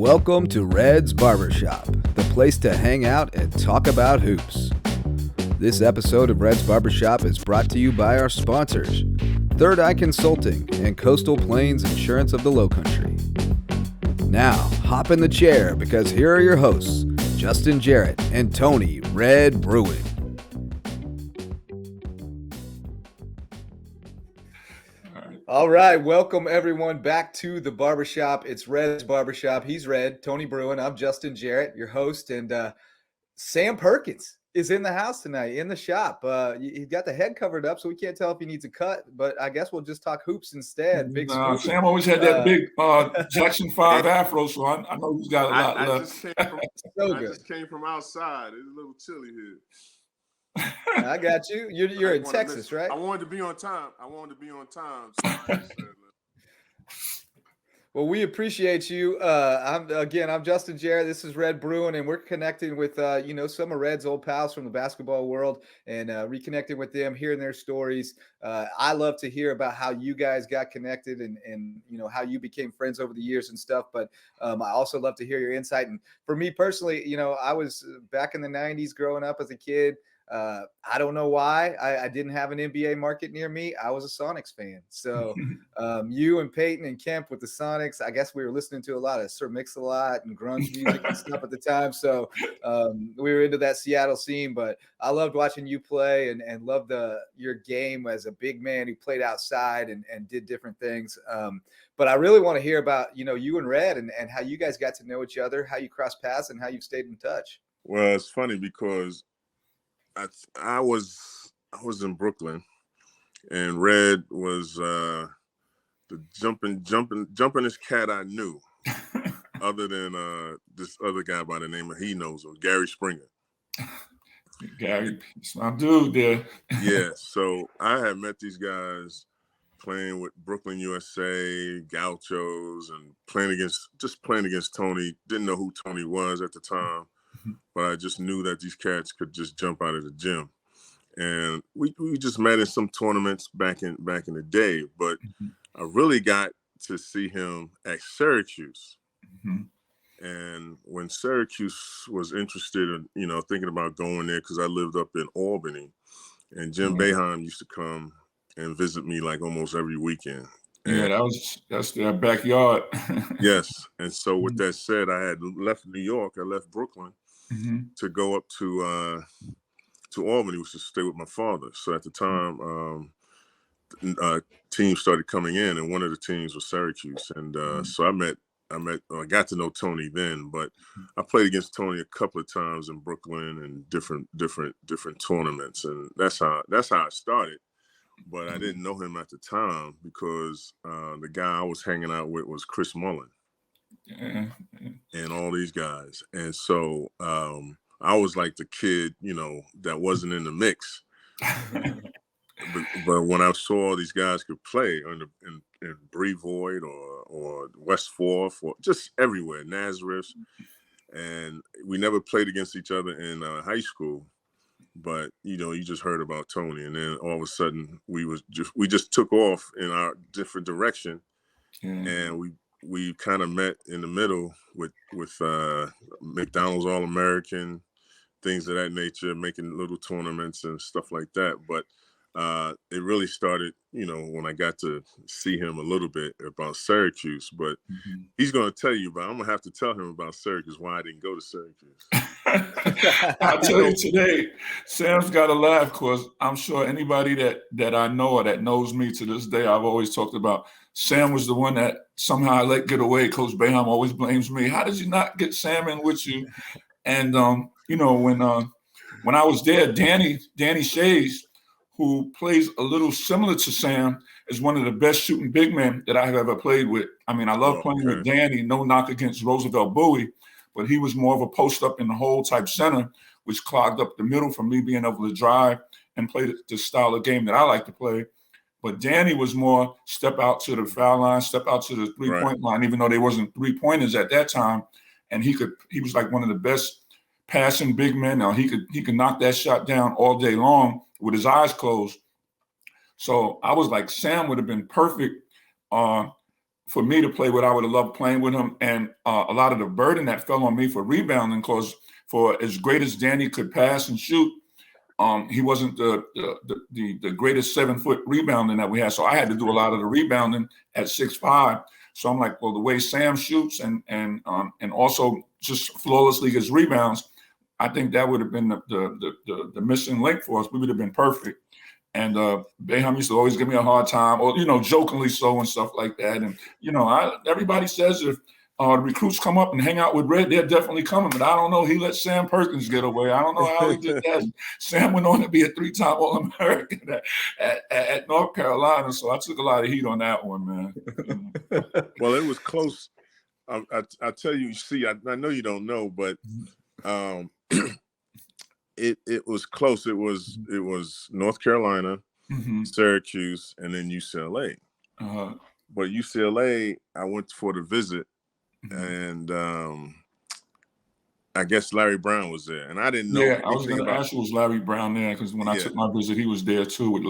Welcome to Red's Barbershop, the place to hang out and talk about hoops. This episode of Red's Barbershop is brought to you by our sponsors, Third Eye Consulting and Coastal Plains Insurance of the Lowcountry. Now, hop in the chair because here are your hosts, Justin Jarrett and Tony Red Bruin. All right, welcome everyone back to the barbershop. It's Red's Barbershop. He's Red, Tony Bruin. I'm Justin Jarrett, your host, and Sam Perkins is in the house tonight, in the shop. He's got the head covered up, so we can't tell if he needs a cut, but I guess we'll just talk hoops instead. Big Sam always had that big Jackson 5 afro, so I know he's got a lot left. I just came from outside. It's a little chilly here. I got you. You're in Texas, right? I wanted to be on time. Well, we appreciate you. I'm Justin Jarrett. This is Red Bruin, and we're connecting with some of Red's old pals from the basketball world and reconnecting with them, hearing their stories. I love to hear about how you guys got connected and how you became friends over the years and stuff. But I also love to hear your insight. And for me personally, I was back in the '90s growing up as a kid. I don't know why I didn't have an NBA market near me. I was a Sonics fan. So you and Peyton and Kemp with the Sonics, I guess we were listening to a lot of Sir Mix-a-Lot and grunge music and stuff at the time. So we were into that Seattle scene, but I loved watching you play and loved your game as a big man who played outside and did different things. But I really want to hear about, you and Red and how you guys got to know each other, how you crossed paths and how you've stayed in touch. Well, it's funny because I was in Brooklyn, and Red was the jumpingest cat I knew, other than this other guy by the name of Gary Springer. Gary, my dude there. Yeah, so I had met these guys playing with Brooklyn USA, Gauchos, and playing against Tony. Didn't know who Tony was at the time. But I just knew that these cats could just jump out of the gym, and we just met in some tournaments back in the day. But I really got to see him at Syracuse, and when Syracuse was interested in thinking about going there, because I lived up in Albany, and Jim Boeheim used to come and visit me like almost every weekend. And that's their backyard. Yes, and so with that said, I had left New York. I left Brooklyn. To go up to Albany, which is to stay with my father. So at the time, teams started coming in, and one of the teams was Syracuse. And so I got to know Tony then, but I played against Tony a couple of times in Brooklyn and different tournaments, and that's how I started. But I didn't know him at the time because the guy I was hanging out with was Chris Mullin. And all these guys, and so I was like the kid, that wasn't in the mix. but when I saw all these guys could play in Brevoort or West Fourth or just everywhere, Nazareth, and we never played against each other in high school. But you just heard about Tony, and then all of a sudden we just took off in our different direction, and we kind of met in the middle with McDonald's All-American, things of that nature, making little tournaments and stuff like that. But it really started, when I got to see him a little bit about Syracuse. But he's going to tell you I'm going to have to tell him about Syracuse, why I didn't go to Syracuse. I'll tell you today, Sam's got to laugh because I'm sure anybody that I know or that knows me to this day, I've always talked about Sam was the one that somehow I let get away. Coach Boeheim always blames me. How did you not get Sam in with you? And, when I was there, Danny Shays, who plays a little similar to Sam, is one of the best shooting big men that I have ever played with. I mean, I love playing with Danny, no knock against Roosevelt Bowie, but he was more of a post up in the hole type center, which clogged up the middle for me being able to drive and play the style of game that I like to play. But Danny was more step out to the foul line, step out to the three-point line, even though they wasn't three-pointers at that time. And he was like one of the best passing big men. Now he could knock that shot down all day long with his eyes closed. So I was like, Sam would have been perfect for me to play with. I would have loved playing with him, and a lot of the burden that fell on me for rebounding, because for as great as Danny could pass and shoot, he wasn't the greatest 7-foot rebounding that we had. So I had to do a lot of the rebounding at 6'5". So I'm like, well, the way Sam shoots and also just flawlessly gets rebounds, I think that would have been the missing link for us. We would have been perfect. And Boeheim used to always give me a hard time, or jokingly so and stuff like that. And everybody says if recruits come up and hang out with Red, they're definitely coming. But I don't know. He let Sam Perkins get away. I don't know how he did that. Sam went on to be a 3-time All-American at North Carolina. So I took a lot of heat on that one, man. Well, it was close. I tell you, see, I know you don't know, but it was close. It was North Carolina, Syracuse, and then UCLA. But UCLA, I went for the visit, and I guess Larry Brown was there, and I didn't know. Yeah, I was going to ask you, was Larry Brown there? Because when I took my visit, he was there too with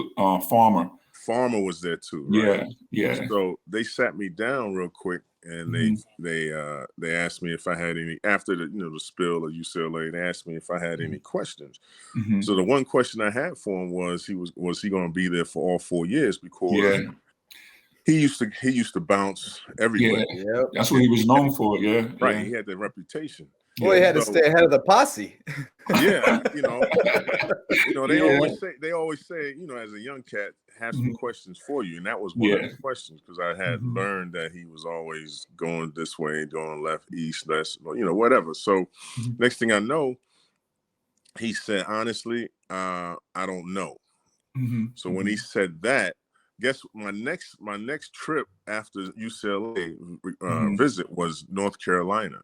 Farmer. Farmer was there too, right? Yeah. So they sat me down real quick, and they asked me if I had any, after the spill of UCLA. They asked me if I had any questions. So the one question I had for him was he going to be there for all 4 years, because he used to bounce everywhere. Yeah, that's what he was known for. Yeah, right. He had that reputation. Well, he had to stay ahead of the posse. Yeah, they always say, as a young cat, have some questions for you, and that was one of the questions, because I had learned that he was always going this way, going left, east, west, whatever. So next thing I know, he said, honestly, I don't know. So when he said that, guess my next trip after UCLA visit was North Carolina.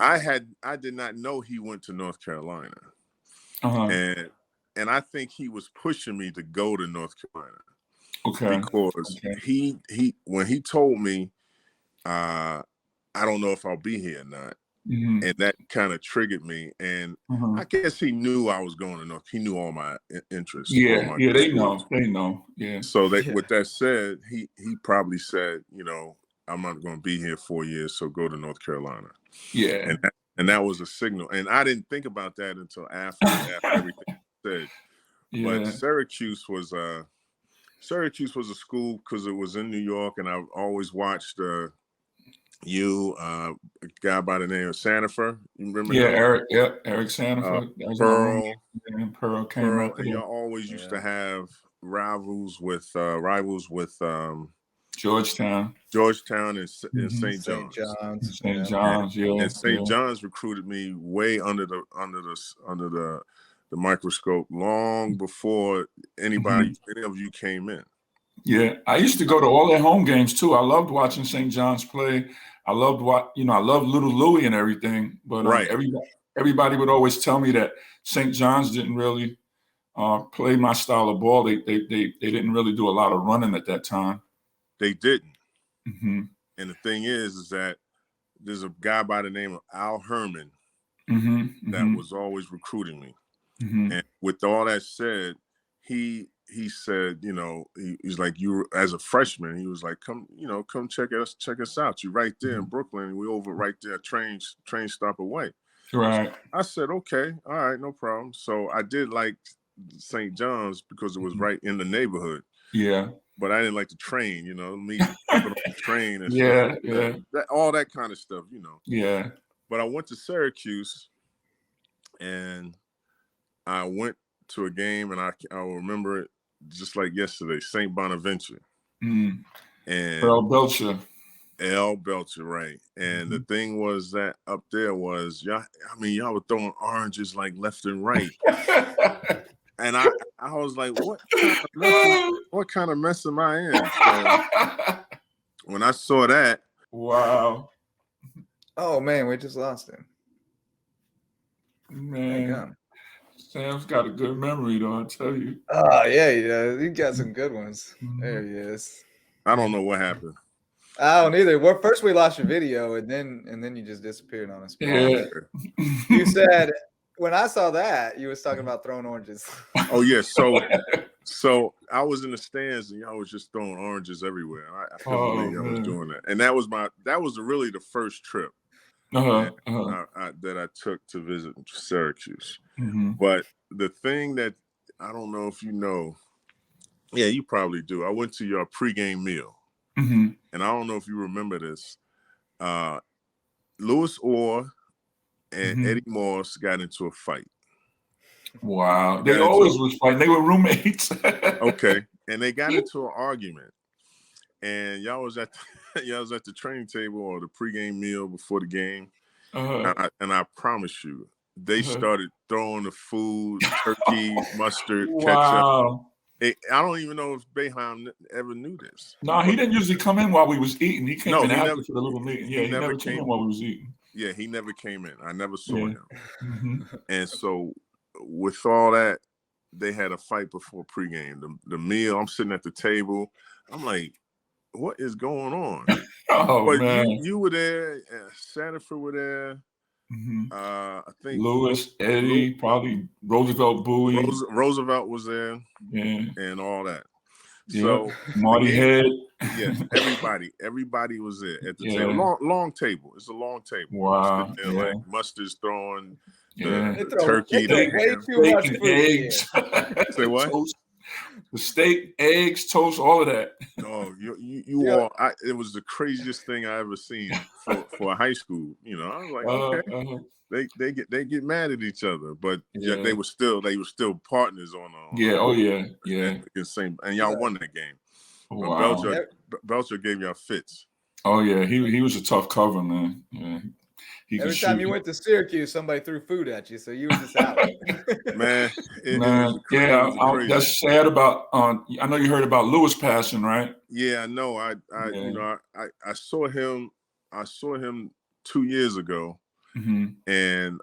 I did not know he went to North Carolina, and I think he was pushing me to go to North Carolina. Because he when he told me, I don't know if I'll be here or not, and that kind of triggered me. And I guess he knew I was going to North. He knew all my interests. They know. Yeah. So with that said, he probably said, I'm not going to be here 4 years, so go to North Carolina. Yeah. And that was a signal. And I didn't think about that until after everything said. But Syracuse was a school, because it was in New York, and I've always watched a guy by the name of Sandifer. You remember? Yeah, Eric Sandifer. Pearl came up. And y'all always used to have rivals with Georgetown and St. John's. St. John's, And St. John's recruited me way under the microscope, long before any of you came in. Yeah, I used to go to all their home games too. I loved watching St. John's play. I loved I loved Little Louie and everything. But everybody would always tell me that St. John's didn't really play my style of ball. They didn't really do a lot of running at that time. They didn't. And the thing is that there's a guy by the name of Al Herman that was always recruiting me. And with all that said, he said, he's like, you as a freshman, he was like, come check us out. You're right there in Brooklyn, and we over right there, train stop away. Right. I said, okay, all right, no problem. So I did like St. John's because it was right in the neighborhood. Yeah. But I didn't like to train, me on the train and stuff, all that kind of stuff, Yeah. But I went to Syracuse, and I went to a game, and I will remember it just like yesterday, St. Bonaventure. And Earl Belcher, right. And the thing was that up there was, y'all were throwing oranges like left and right. And I was like, what kind of mess am I in? So when I saw that. Wow. Oh, man, we just lost him. Man, Sam's got a good memory, though, I tell you. Oh, yeah, he does. He got some good ones. There he is. I don't know what happened. I don't either. Well, first we lost your video, and then you just disappeared on us. Yeah. You said, when I saw that, you was talking about throwing oranges. Oh, yeah. So I was in the stands and y'all was just throwing oranges everywhere. I couldn't believe y'all was doing that. And that was really the first trip that I took to visit Syracuse. But the thing that I don't know if you know, yeah, you probably do. I went to your pregame meal, and I don't know if you remember this. Louis Orr and Eddie Morse got into a fight. Wow, they always was fighting. They were roommates. Okay, and they got into an argument, and y'all was at the training table or the pregame meal before the game, and I promise you, they started throwing the food, turkey, mustard, ketchup. I don't even know if Boeheim ever knew this. No, he didn't usually come in while we was eating. He came in after for the little meeting. Yeah, he never came in while we was eating. Yeah, he never came in. I never saw him. And so with all that, they had a fight before pregame. The meal, I'm sitting at the table. I'm like, what is going on? But man. you were there, Sanford were there. I think Lewis, Eddie, probably Roosevelt Bowie. Roosevelt was there, and all that. So Marty Head. Yes, everybody was there at the table. Long table. It's a long table. Wow. There, like mustard's throwing, the turkey, way too much food. Eggs. Say what? Toast. The steak, eggs, toast, all of that. Oh, you all! It was the craziest thing I ever seen for a high school. You know, I was like, okay, they get mad at each other, but they were still partners on. The same, and y'all won that game. Wow. But Belcher gave y'all fits. Oh yeah, he was a tough cover, man. Yeah. Every time you went to Syracuse, somebody threw food at you, so you were just out. Man, that's sad about. I know you heard about Lewis passing, right? Yeah, I know. I saw him. I saw him 2 years ago, and then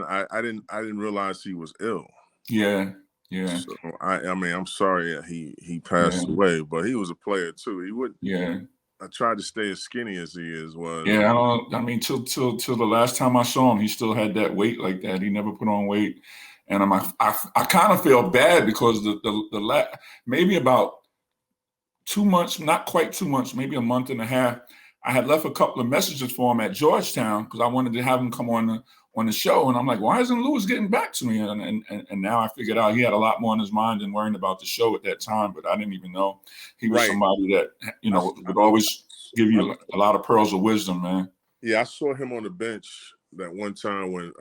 I didn't realize he was ill. Yeah. So I mean, I'm sorry he passed away, but he was a player too. He would. Yeah. I tried to stay as skinny as he was. Yeah, I mean, till the last time I saw him, he still had that weight like that. He never put on weight, and I kind of feel bad because the maybe about 2 months, not quite 2 months, maybe a month and a half, I had left a couple of messages for him at Georgetown because I wanted to have him come on the show, and I'm like, why isn't Lewis getting back to me? And now I figured out he had a lot more on his mind than worrying about the show at that time. But I didn't even know he was somebody that would always give you a lot of pearls of wisdom, man. Yeah, I saw him on the bench that one time when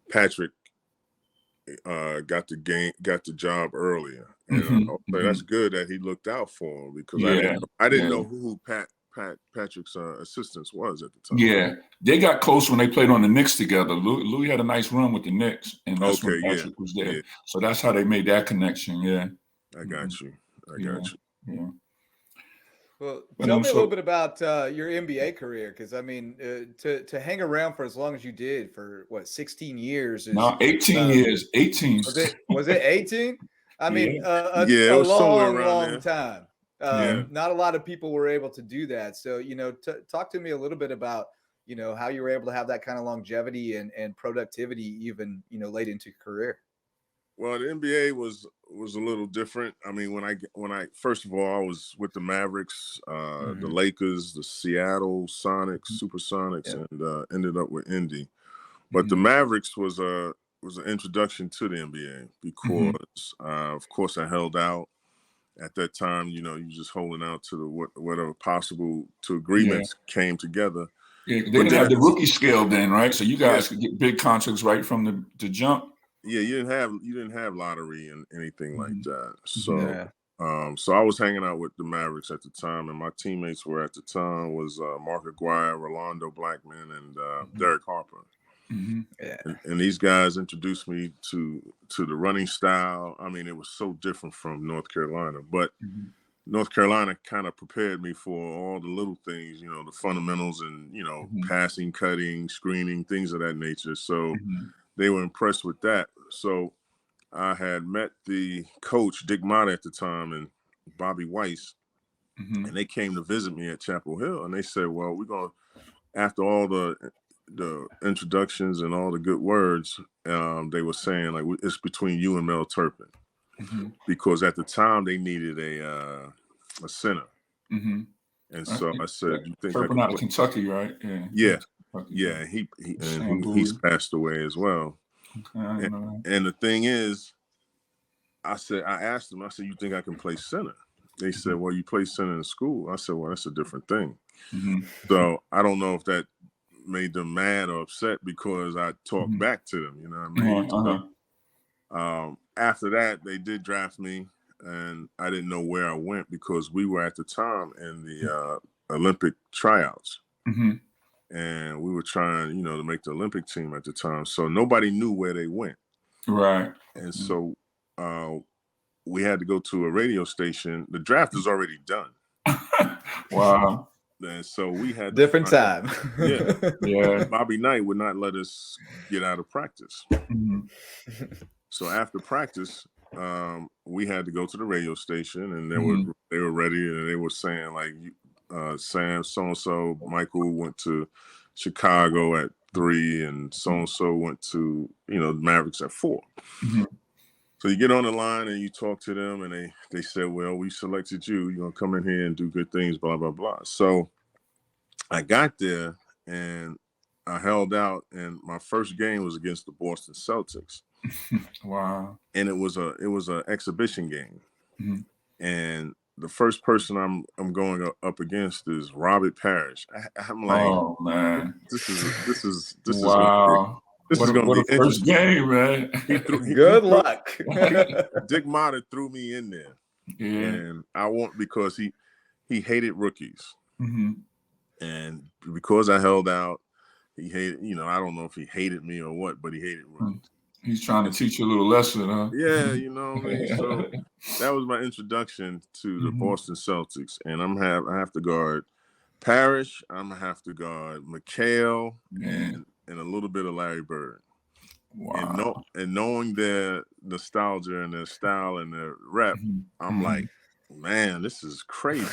Patrick got the job earlier, and that's good that he looked out for him because I didn't know who Patrick's assistants was at the time. Yeah, they got close when they played on the Knicks together. Louis had a nice run with the Knicks, and that's when Patrick was there. Yeah. So that's how they made that connection. Yeah, I got you. Yeah. Well, tell me a little bit about your NBA career, because I mean, to hang around for as long as you did for 16 years? 18 years. 18. Was it 18? I mean, a long time. Not a lot of people were able to do that. So, talk to me a little bit about, how you were able to have that kind of longevity and productivity, even, late into your career. Well, the NBA was a little different. I mean, when I first of all, I was with the Mavericks, the Lakers, the Seattle Sonics, Supersonics, and ended up with Indy. But the Mavericks was an introduction to the NBA because, of course, I held out. At that time, you just holding out to whatever possible agreements came together. Yeah, they didn't have the rookie scale then, right? So you guys could get big contracts right from the jump. Yeah, you didn't have lottery and anything like that. So, so I was hanging out with the Mavericks at the time, and my teammates were at the time was Mark Aguirre, Rolando Blackman, and Derek Harper. And these guys introduced me to the running style. I mean, it was so different from North Carolina, but North Carolina kind of prepared me for all the little things, the fundamentals and, passing, cutting, screening, things of that nature. So they were impressed with that. So I had met the coach, Dick Mott at the time, and Bobby Weiss, and they came to visit me at Chapel Hill. And they said, well, we're going to, after all the the introductions and all the good words, they were saying like it's between you and Mel Turpin, because at the time they needed a center. And so I said, "You think I Turpin can out of play?" Kentucky, right? Yeah, Kentucky, yeah. He's passed away as well. Okay, and the thing is, I asked him, I said, "You think I can play center?" They said, "Well, you play center in school." I said, "Well, that's a different thing." So I don't know if that made them mad or upset because I talked back to them. You know what I mean? So, after that, they did draft me, and I didn't know where I went because we were at the time in the Olympic tryouts. And we were trying, to make the Olympic team at the time. So nobody knew where they went. Right. And so we had to go to a radio station. The draft was already done. Wow. And so we had different time. Yeah. Bobby Knight would not let us get out of practice. So after practice, we had to go to the radio station, and they were ready, and they were saying like, Sam, so-and-so, Michael went to Chicago at 3, and so-and-so went to, Mavericks at 4. So you get on the line and you talk to them, and they said, "Well, we selected you. You're going to come in here and do good things, blah, blah, blah." So I got there and I held out, and my first game was against the Boston Celtics. Wow. And it was an exhibition game. And the first person I'm going up against is Robert Parrish. I'm like, oh man, this is wow. This is going to be first game, man. Good luck. Dick Motta threw me in there, and I want because he hated rookies, and because I held out, he hated. I don't know if he hated me or what, but he hated rookies. He's trying to teach you a little lesson, huh? Yeah, you know what I mean? So that was my introduction to the Boston Celtics. And I have to guard Parrish, I'm going to have to guard McHale, and a little bit of Larry Bird. Wow. And knowing their nostalgia and their style and their rep, I'm like, man, this is crazy.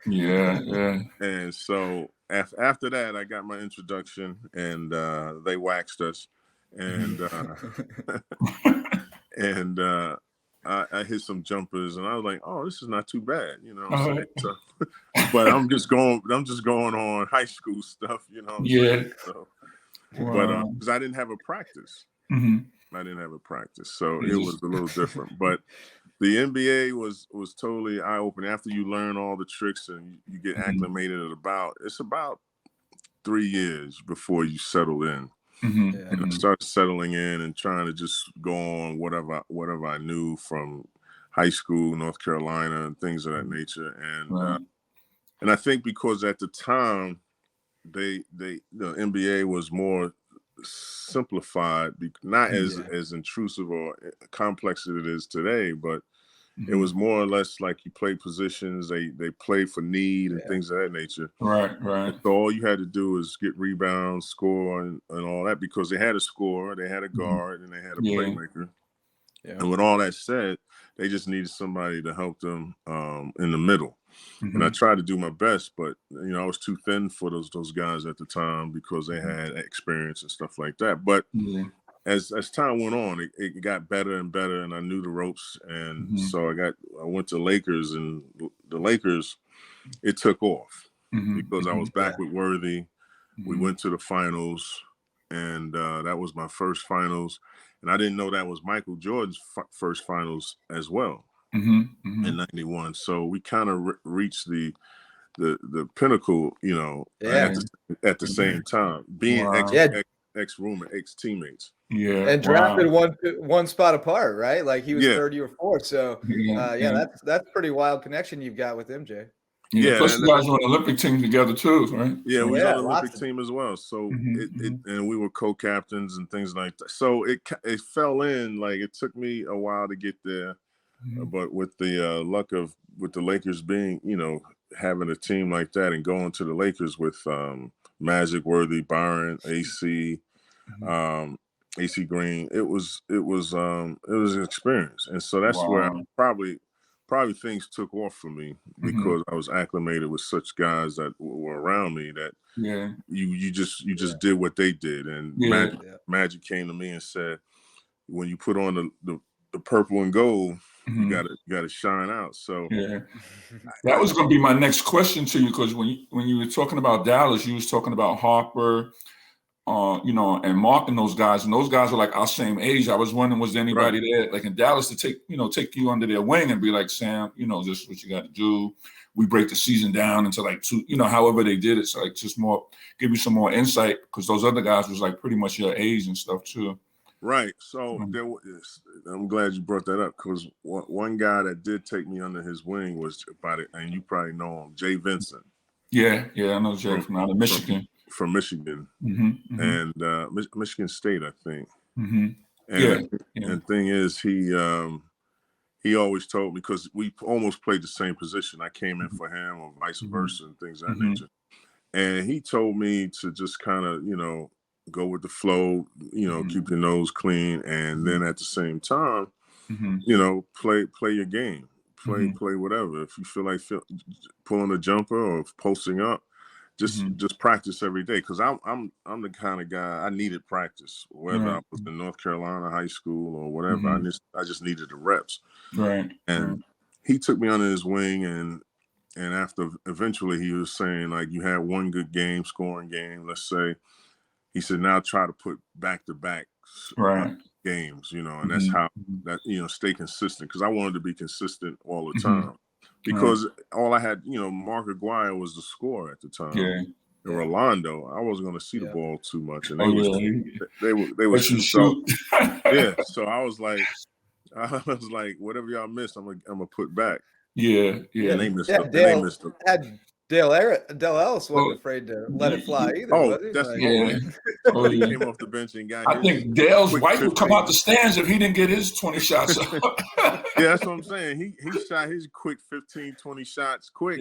Yeah. And so after that, I got my introduction, and they waxed us. And and I hit some jumpers, and I was like, "Oh, this is not too bad," you know what I'm saying? So, but I'm just going on high school stuff, you know what I'm saying? So, but because I didn't have a practice, I didn't have a practice, so it was a little different. But the NBA was totally eye opening after you learn all the tricks and you get acclimated it's about 3 years before you settle in. And I started settling in and trying to just go on whatever I knew from high school, North Carolina, and things of that nature. And I think because at the time the NBA was more simplified, not as intrusive or complex as it is today, but it was more or less like you play positions, they play for need and things of that nature. Right. And so all you had to do is get rebounds, score, and all that, because they had a scorer, they had a guard, and they had a playmaker. And with all that said, they just needed somebody to help them in the middle. And I tried to do my best, but I was too thin for those guys at the time because they had experience and stuff like that. But as time went on, it got better and better, and I knew the ropes. And so I went to Lakers, and the Lakers, it took off because I was back with Worthy. We went to the finals, and that was my first finals. And I didn't know that was Michael Jordan's first finals as well in '91. So we kind of reached the pinnacle, at the same time, being ex-roommate, ex-teammates. And drafted one spot apart, right? Like he was 30 or 4. So that's pretty wild connection you've got with MJ. Plus you guys were on the Olympic team together too, right? Yeah, we was on the Olympic team as well. So and we were co-captains and things like that. So it fell in. Like it took me a while to get there, but with the luck of with the Lakers being, having a team like that and going to the Lakers with Magic, Worthy, Byron, AC, AC Green, it was an experience. And so that's where I probably probably things took off for me because I was acclimated with such guys that were around me that you just did what they did. And Magic came to me and said, when you put on the purple and gold, you gotta shine out. So that was going to be my next question to you, because when you were talking about Dallas, you was talking about Harper, and Mark and those guys were like our same age. I was wondering, was there anybody there, like in Dallas, to take you under their wing and be like, Sam, this is what you got to do. We break the season down into like two, however they did it. So like just give you some more insight, because those other guys was like pretty much your age and stuff too. Right. So I'm glad you brought that up, because one guy that did take me under his wing was and you probably know him, Jay Vincent. Yeah, I know Jay from out of Michigan. From Michigan, and Michigan State, I think. And thing is, he always told me, because we almost played the same position. I came in for him, or vice versa, and things of that nature. And he told me to just kind of, go with the flow, keep your nose clean, and then at the same time, play your game, play whatever. If you feel like pulling a jumper or posting up, just practice every day, because I'm the kind of guy, I needed practice, whether I was in North Carolina high school or whatever. I just needed the reps. Right. And he took me under his wing, and after eventually he was saying, like, you had one good game, scoring game, let's say. He said, now try to put back-to-back games, and that's how that, stay consistent, because I wanted to be consistent all the time. Because all I had, Mark Aguirre was the scorer at the time. And Rolando, I wasn't going to see the ball too much, and they were shooting. So I was like, whatever y'all miss, I'm gonna put back. And they missed it. Dale Ellis wasn't afraid to let it fly either. Oh, that's he came off the bench and got. I think Dale's wife would come out the stands if he didn't get his 20 shots up. That's what I'm saying. He shot his quick 15, 20 shots quick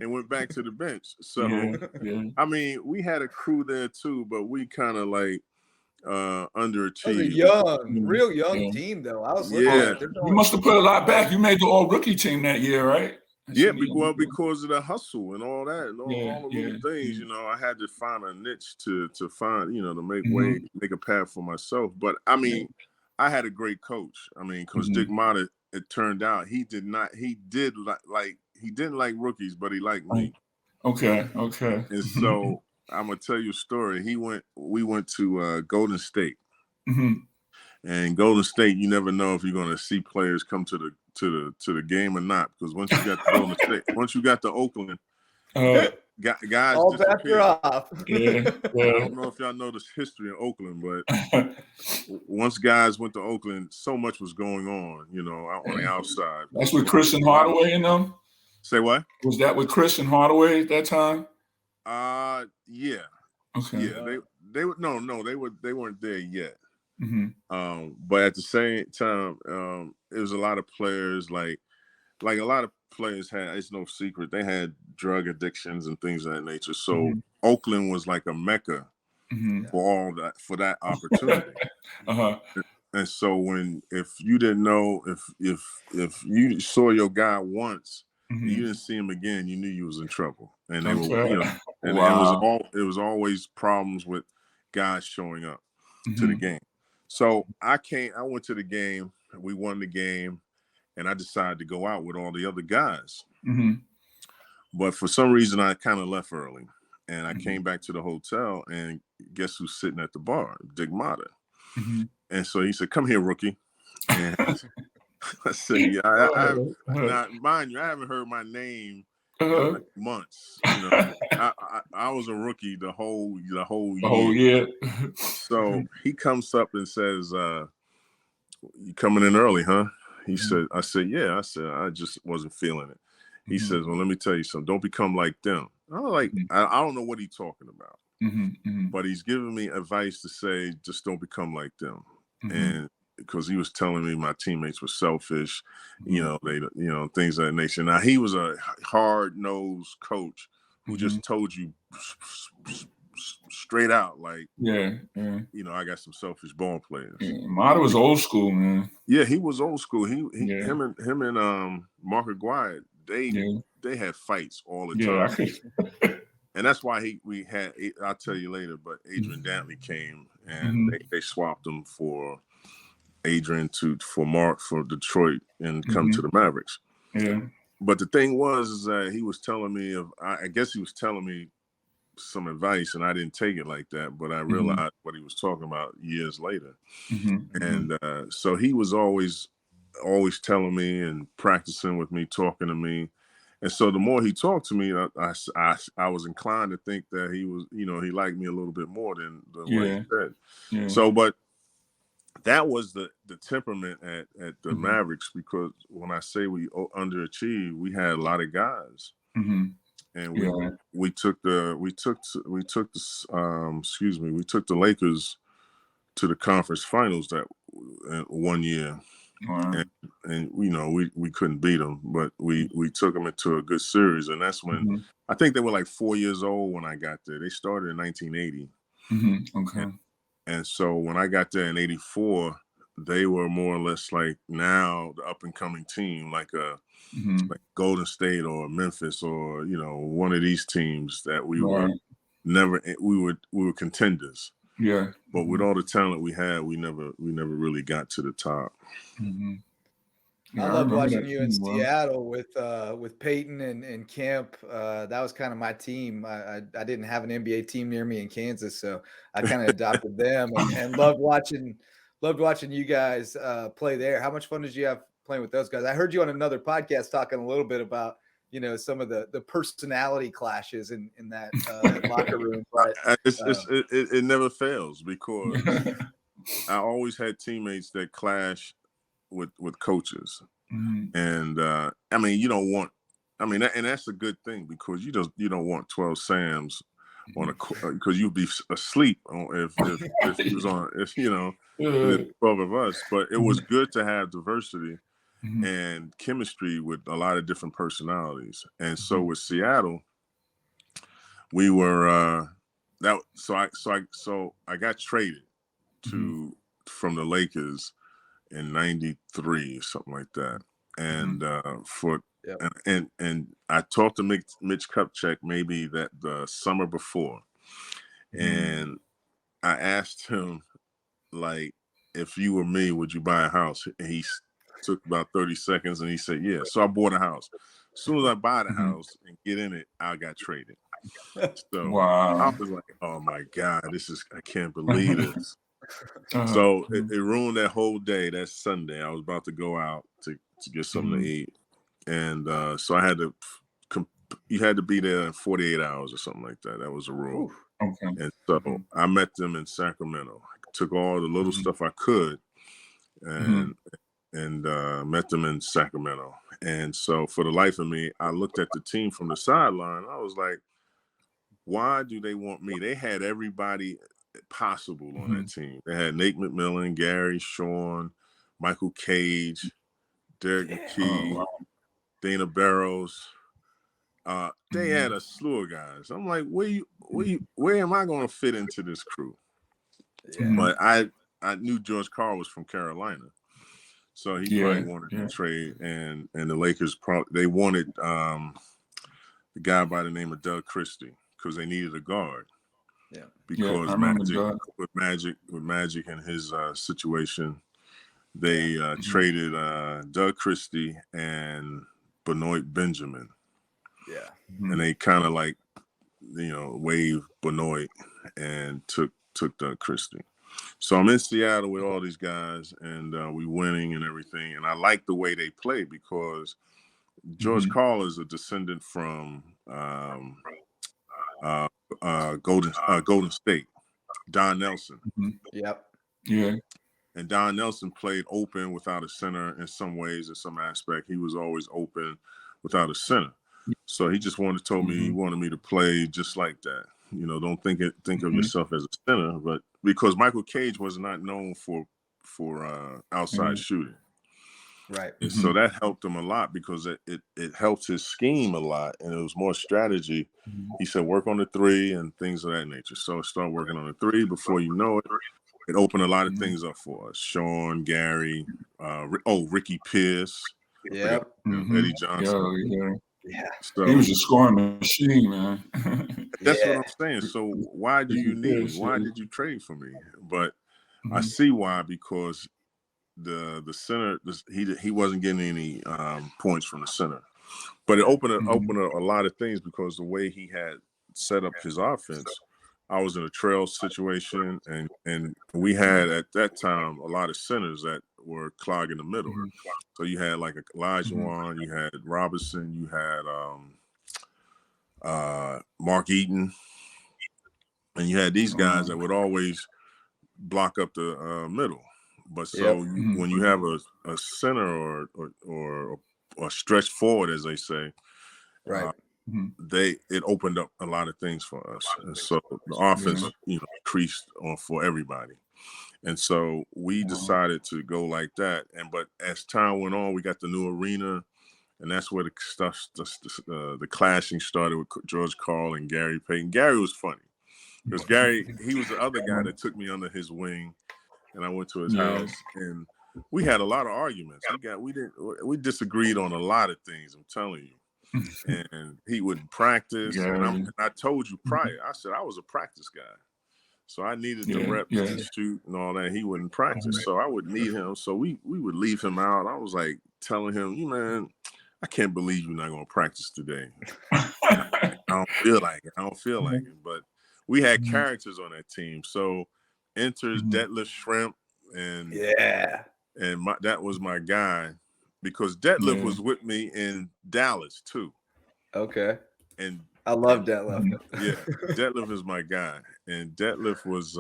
and went back to the bench. So I mean, we had a crew there too, but we kind of like underachieved. It was a real young team though. I was looking at it. You must have put a lot back. You made the all-rookie team that year, right? Because of the hustle and all that, and all the little things, I had to find a niche to find, to make a path for myself. But I mean, I had a great coach. I mean, because Dick Motta, it turned out he didn't like rookies, but he liked me. Okay. And so I'm gonna tell you a story. We went to Golden State, and Golden State, you never know if you're gonna see players come to the game or not, because once you got the Golden State, once you got the Oakland, guys all bets are off. I don't know if y'all know this history in Oakland, but once guys went to Oakland, so much was going on, out on the outside. That's with Chris and Hardaway and them? Say what? Was that with Chris and Hardaway at that time? Yeah. Okay. Yeah, they weren't there yet. But at the same time, it was a lot of players, like a lot of players had, it's no secret, they had drug addictions and things of that nature. So Oakland was like a mecca for that opportunity. And so if you didn't know, if you saw your guy once, and you didn't see him again, you knew you was in trouble. And they were, and it was always problems with guys showing up to the game. So I went to the game, we won the game, and I decided to go out with all the other guys. But for some reason, I kind of left early, and I came back to the hotel, and guess who's sitting at the bar? Dick Motta. And so he said, "Come here, rookie." And I said, "Yeah." Now, mind you, I haven't heard my name in like months. I was a rookie the whole year. So he comes up and says, "You coming in early, huh?" He said, I said, "Yeah." I said, "I just wasn't feeling it." He says, "Well, let me tell you something. Don't become like them." I'm like, I don't know what he's talking about, but he's giving me advice to say, just don't become like them. And because he was telling me my teammates were selfish, they, things of that nature. Now, he was a hard-nosed coach who just told you straight out. Like, yeah. I got some selfish ball players. Yeah. Mata was old school, man. Yeah, he was old school. Him and Mark Aguirre, they had fights all the time. And that's why I'll tell you later, but Adrian Dantley came and they swapped him for Adrian for Mark for Detroit and come to the Mavericks. Yeah. But the thing was that he was telling me I guess he was telling me some advice, and I didn't take it like that, but I realized what he was talking about years later. And so he was always telling me and practicing with me, talking to me. And so the more he talked to me, I was inclined to think that he was, he liked me a little bit more than what he said. Yeah. So, but that was the temperament at the Mavericks, because when I say we underachieved, we had a lot of guys, and we took the Lakers to the conference finals that one year. Wow. And we couldn't beat them, but we took them into a good series, and that's when I think they were like 4 years old when I got there. They started in 1980. Okay. And so when I got there in 84, they were more or less like now the up and coming team, like like Golden State or Memphis or one of these teams that we were contenders. Yeah. But with all the talent we had, we never really got to the top. I loved watching you in Seattle with Peyton and Kemp. That was kind of my team. I didn't have an NBA team near me in Kansas, so I kind of adopted them and loved watching you guys play there. How much fun did you have playing with those guys? I heard you on another podcast talking a little bit about some of the personality clashes in that locker room. But it never fails, because I always had teammates that clash with coaches, and I mean you don't want, and that's a good thing, because you don't want 12 Sams on because you'd be asleep if he was on, if 12 of us. But it was good to have diversity and chemistry with a lot of different personalities. And so with Seattle, we were so I got traded from the Lakers in 93, something like that. And and I talked to Mitch Kupchak maybe the summer before, and I asked him, like, if you were me, would you buy a house? And he took about 30 seconds, and he said, yeah. So I bought a house. As soon as I buy the house and get in it, I got traded. So I was like, oh my God, I can't believe this. So it ruined that whole day. That Sunday, I was about to go out to get something to eat. And so I had to, you had to be there in 48 hours or something like that. That was a rule. Okay. And so I met them in Sacramento. I took all the little stuff I could and met them in Sacramento. And so for the life of me, I looked at the team from the sideline. I was like, why do they want me? They had everybody possible on that team. They had Nate McMillan, Gary, Sean, Michael Cage, Derek McKee, Dana Barrows. They had a slew of guys. I'm like, where am I going to fit into this crew? But I knew George Karl was from Carolina, so he probably wanted to trade, and the Lakers they wanted the guy by the name of Doug Christie, because they needed a guard. Yeah, because Magic and his situation, they traded Doug Christie and Benoit Benjamin. Yeah, and they kind of like, waived Benoit and took Doug Christie. So I'm in Seattle with all these guys, and we winning and everything. And I like the way they play, because George Karl is a descendant from Golden State, Don Nelson. Yep. Yeah. And Don Nelson played open without a center in some ways, in some aspect. He was always open without a center. So he just told me he wanted me to play just like that. Don't think of yourself as a center, but because Michael Cage was not known for outside shooting. Right. And so that helped him a lot because it helped his scheme a lot, and it was more strategy. He said, work on the three and things of that nature. So start working on the three. Before you know it, it opened a lot of things up for us. Sean, Gary, Ricky Pierce, Yep. Eddie Johnson. Yeah. So He was a scoring machine, man. that's what Yeah. I'm saying. So why do you need me? Why did you trade for me? But I Mhm. see why, because the center, he wasn't getting any points from the center. But it opened a lot of things, because the way he had set up his offense, I was in a trail situation, and we had at that time a lot of centers that were clogging the middle. So you had like Elijah Wan, you had Robinson, you had Mark Eaton, and you had these guys that would always block up the middle. But so when you have a center or a stretch forward, as they say, Right. it opened up a lot of things for us, and so the offense increased for everybody. And so we decided to go like that. But as time went on, we got the new arena, and that's where the clashing started with George Karl and Gary Payton. Gary was funny because Gary, he was the other guy that took me under his wing, and I went to his house, and we had a lot of arguments. We disagreed on a lot of things, I'm telling you. And he wouldn't practice. And I told you prior, I said I was a practice guy. So I needed the reps to shoot and all that. He wouldn't practice. So I would need him. So we would leave him out. I was like telling him, man, I can't believe you're not going to practice today. I don't feel like it. I don't feel like it. But we had characters on that team. So enters Detlef Shrimp, and that was my guy, because Detlef was with me in Dallas too. Okay. And I love Detlef. Yeah, Detlef is my guy, and Detlef was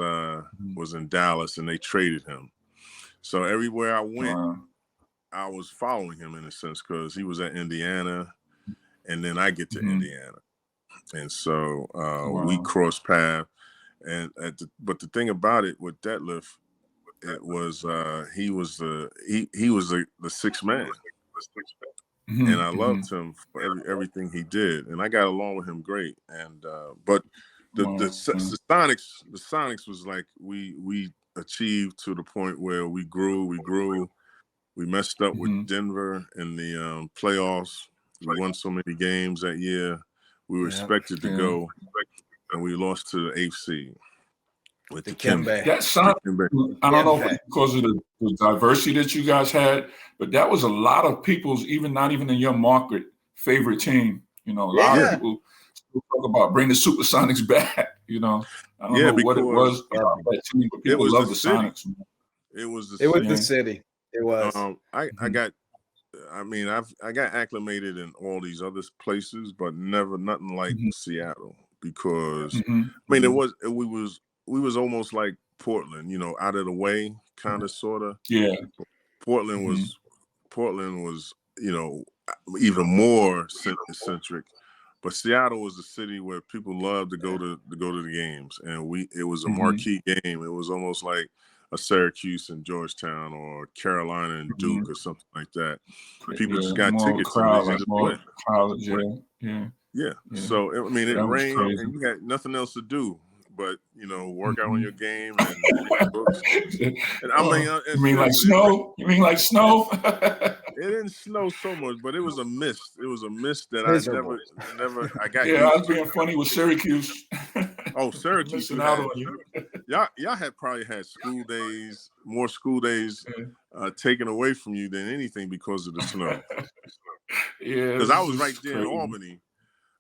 in Dallas, and they traded him. So everywhere I went, I was following him in a sense, because he was at Indiana, and then I get to Indiana, and so we crossed paths. But the thing about it with Detlef, it was he was the sixth man. And I loved him for everything he did, and I got along with him great. And but the Sonics was like we achieved to the point where we grew. We messed up with Denver in the playoffs. We won so many games that year. We were expected to go, and we lost to the eighth seed with the Kimbe. That Sonic, I don't know if it's because of the diversity that you guys had, but that was a lot of people's, not even in your market, favorite team. A lot of people still talk about bring the Supersonics back. I don't know what it was about that team, but people love the Sonics. It was the city. It was. I got acclimated in all these other places, but nothing like Seattle, because we was almost like Portland, out of the way, kind of, sort of. Yeah. Portland was, even more eccentric, but Seattle was the city where people loved to go to the games, and it was a marquee game. It was almost like a Syracuse and Georgetown, or Carolina and Duke, or something like that. People just got tickets, crowd, and they just went. Yeah. So it rained, and you had nothing else to do but work out on your game and read books. And you mean like snow? You mean like snow? It didn't snow so much, but it was a mist. It was a mist that I got. Yeah, I was being funny with Syracuse. Oh, Syracuse! Y'all had probably had more school days taken away from you than anything because of the snow. Yeah, because I was right there in Albany.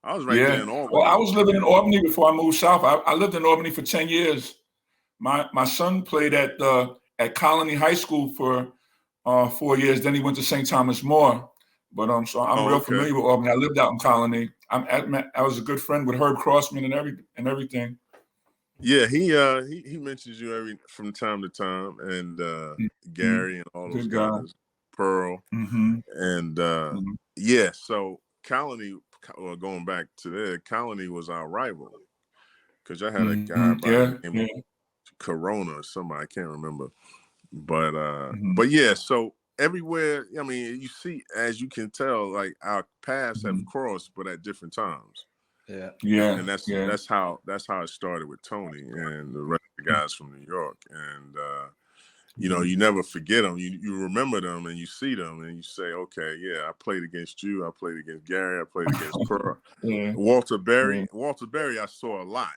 I was right there in Albany. Well, I was living in Albany before I moved south. I lived in Albany for 10 years. My son played at Colony High School for 4 years. Then he went to St. Thomas More. But so I'm real familiar with Albany. I lived out in Colony. I was a good friend with Herb Crossman and everything. Yeah, he mentions you from time to time, and Gary and all those guys, Pearl, and so Colony. Well, going back to there, Colony was our rival, because I had a guy by the name of Corona or somebody, I can't remember, but so everywhere. I mean, you see, as you can tell, like our paths have crossed, but at different times. Yeah. Yeah. And that's how it started with Tony and the rest of the guys from New York. And you know, you never forget them. You remember them and you see them and you say, okay, yeah, I played against you. I played against Gary. I played against Pearl. Yeah. Walter Berry. Yeah. Walter Berry, I saw a lot.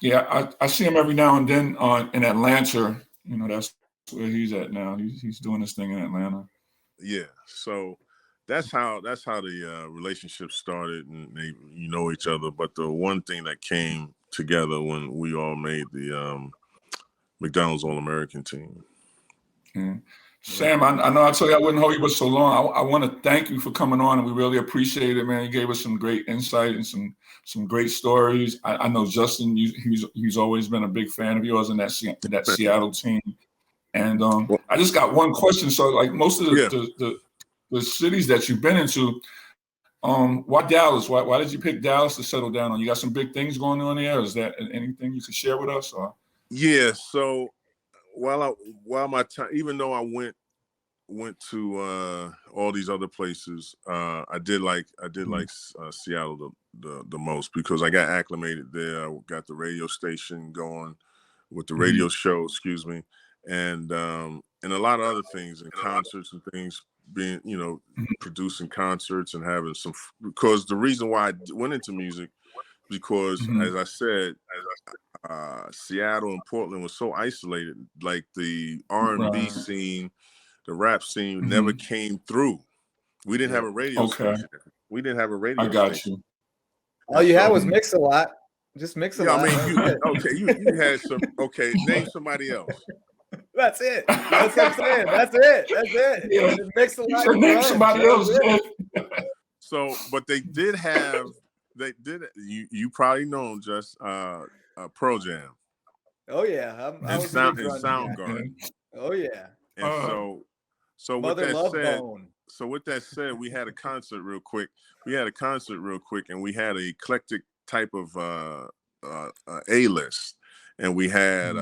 Yeah, I see him every now and then in Atlanta. You know, that's where he's at now. He's doing this thing in Atlanta. Yeah. So that's how the relationship started, and they know each other. But the one thing that came together when we all made the McDonald's All-American team. Yeah. Sam, I know I told you I wouldn't hold you but so long. I want to thank you for coming on, and we really appreciate it, man. You gave us some great insight and some great stories. I know Justin, he's always been a big fan of yours in that Seattle team. And I just got one question. So, like most of the cities that you've been into, why Dallas? Why did you pick Dallas to settle down on? You got some big things going on there. Is that anything you could share with us? Or? Yeah. So while my time, even though I went to all these other places, I did like Seattle the most because I got acclimated there. I got the radio station going with the radio show, excuse me, and a lot of other things and concerts and things, being, you know, producing concerts and having some, because the reason why I went into music, because as I said, Seattle and Portland was so isolated, like the R&B scene, the rap scene never came through. We didn't have a radio station. We didn't have a radio station. I got you. All you had was Mix-a-Lot. Just Mix-a-Lot. I mean, you had some. Okay, name somebody else. That's it. That's what I'm saying. That's it. Yeah. Mix-a-Lot. Name somebody else. So, but they did have. They did. You probably know them, just Pearl Jam. Oh yeah, I was Soundgarden. Oh yeah. And so Mother Love Bone. So with that said, we had a concert real quick. And we had an eclectic type of A-list. And we had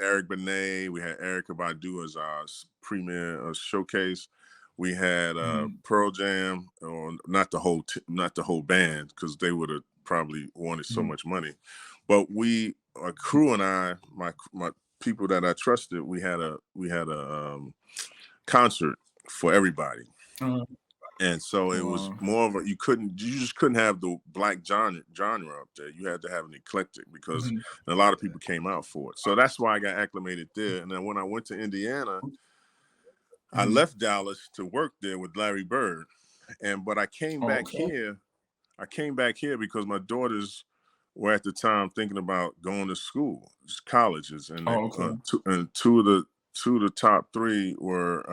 Eric Benet, we had Erykah Badu as our premier showcase. We had Pearl Jam, or not the whole band, because they would have probably wanted so much money. But our crew and I, my people that I trusted, we had a concert for everybody. And so it was more of you just couldn't have the black genre up there. You had to have an eclectic, because a lot of people came out for it. So that's why I got acclimated there. And then when I went to Indiana, I left Dallas to work there with Larry Bird. But I came back here. I came back here because my daughters were at the time thinking about going to school, colleges, and two of the top three were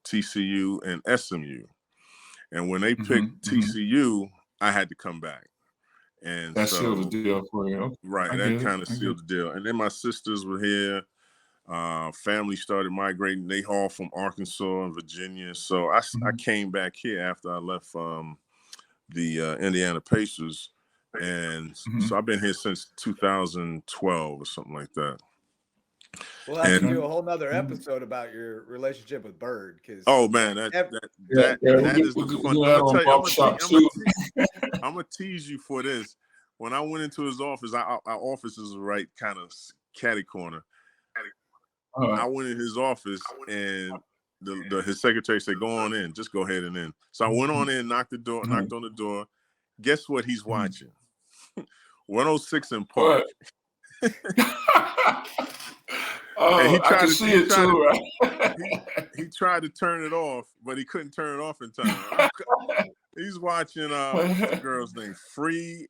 TCU and SMU. And when they picked TCU, I had to come back. And that sealed the deal for you. Right, that kind of sealed the deal. And then my sisters were here. Family started migrating. They all from Arkansas and Virginia. So I came back here after I left the Indiana Pacers. And so I've been here since 2012 or something like that. We'll have to do a whole nother episode about your relationship with Bird. Oh man, that is the fun. I'm gonna tease you for this. When I went into his office, our office is right kind of catty corner. I went in his office and his secretary said, "Go on in, just go ahead and in." So I went on in, knocked on the door. Guess what he's watching? 106 in Park. And he tried to see it too, right? He tried to turn it off, but he couldn't turn it off in time. He's watching what's the girl's name? Free,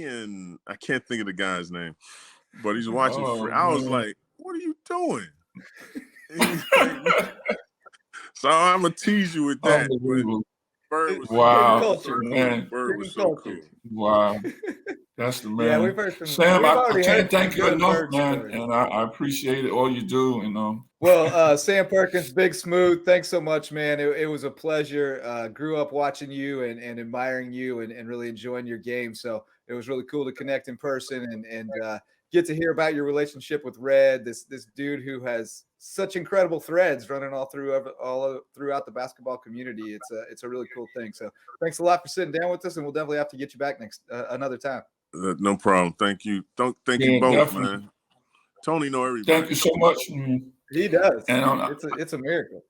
and I can't think of the guy's name, but he's watching Free. I was like, "What are you doing?" So I'm gonna tease you with that. Bird was Bird was so cool. Wow. That's the man. Yeah, we've heard some. Sam, I can't thank you enough, man. And I appreciate it, all you do. Well, Sam Perkins, Big Smooth, thanks so much, man. It was a pleasure. Grew up watching you and admiring you and really enjoying your game. So it was really cool to connect in person and get to hear about your relationship with Red, this dude who has such incredible threads running all throughout the basketball community. It's a really cool thing. So thanks a lot for sitting down with us, and we'll definitely have to get you back another time. No problem. Thank you. Thank you both, man. Tony know everybody. Thank you so much. He does. And it's a miracle.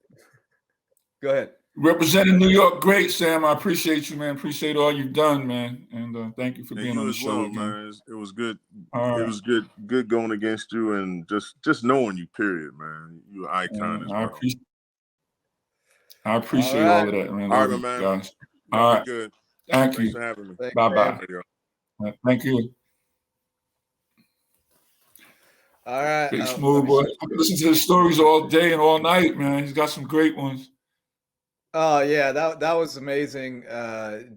Go ahead. Representing New York great, Sam. I appreciate you, man. Appreciate all you've done, man. And thank you for being on the show again. Man. It was good. It was good going against you, and just knowing you, period, man. You're an icon as well. I appreciate all of that, man. All right, man. Guys. All right. Good. Thank you. Thanks for having me. Bye-bye. Thank you. All right. Big Smooth boy. I can listen to his stories all day and all night, man. He's got some great ones. Oh yeah, that was amazing.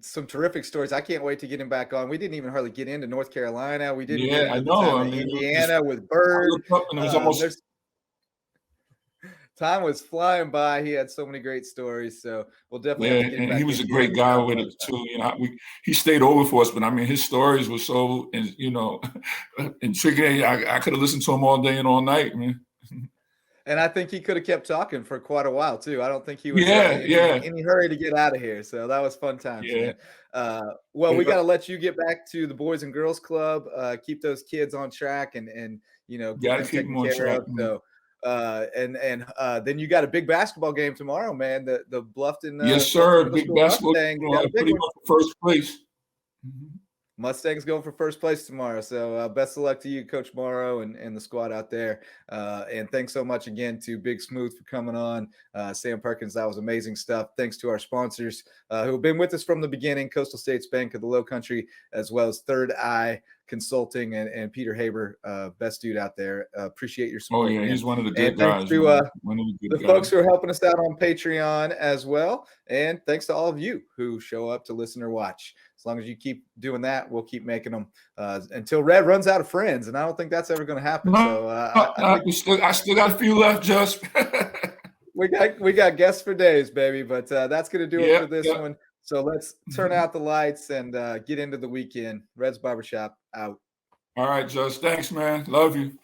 Some terrific stories. I can't wait to get him back on. We didn't even hardly get into North Carolina. We didn't get into I know. Indiana with Bird. Time was flying by. He had so many great stories. So we'll definitely have to get him back. He was a great guy with it too. You know, he stayed over for us, but I mean, his stories were so, intriguing. I could have listened to him all day and all night, man. And I think he could have kept talking for quite a while too. I don't think he was in any hurry to get out of here. So that was fun times. Yeah. Well, we got to let you get back to the Boys and Girls Club. Keep those kids on track and get them taken care of. So then you got a big basketball game tomorrow, man. The Bluffton. Yes, sir. Big basketball. First place. Mustangs going for first place tomorrow. So best of luck to you, Coach Morrow, and the squad out there. And thanks so much again to Big Smooth for coming on. Sam Perkins, that was amazing stuff. Thanks to our sponsors who have been with us from the beginning, Coastal States Bank of the Low Country, as well as Third Eye Consulting and Peter Haber, best dude out there. Appreciate your support. Oh, yeah, he's one of the good guys. Thanks to the folks who are helping us out on Patreon as well. And thanks to all of you who show up to listen or watch. As long as you keep doing that, we'll keep making them until Red runs out of friends, and I don't think that's ever going to happen. So I still got a few left, just. we got guests for days, baby. But that's going to do it for this one. So let's turn out the lights and get into the weekend. Red's Barbershop out. All right, Just. Thanks, man. Love you.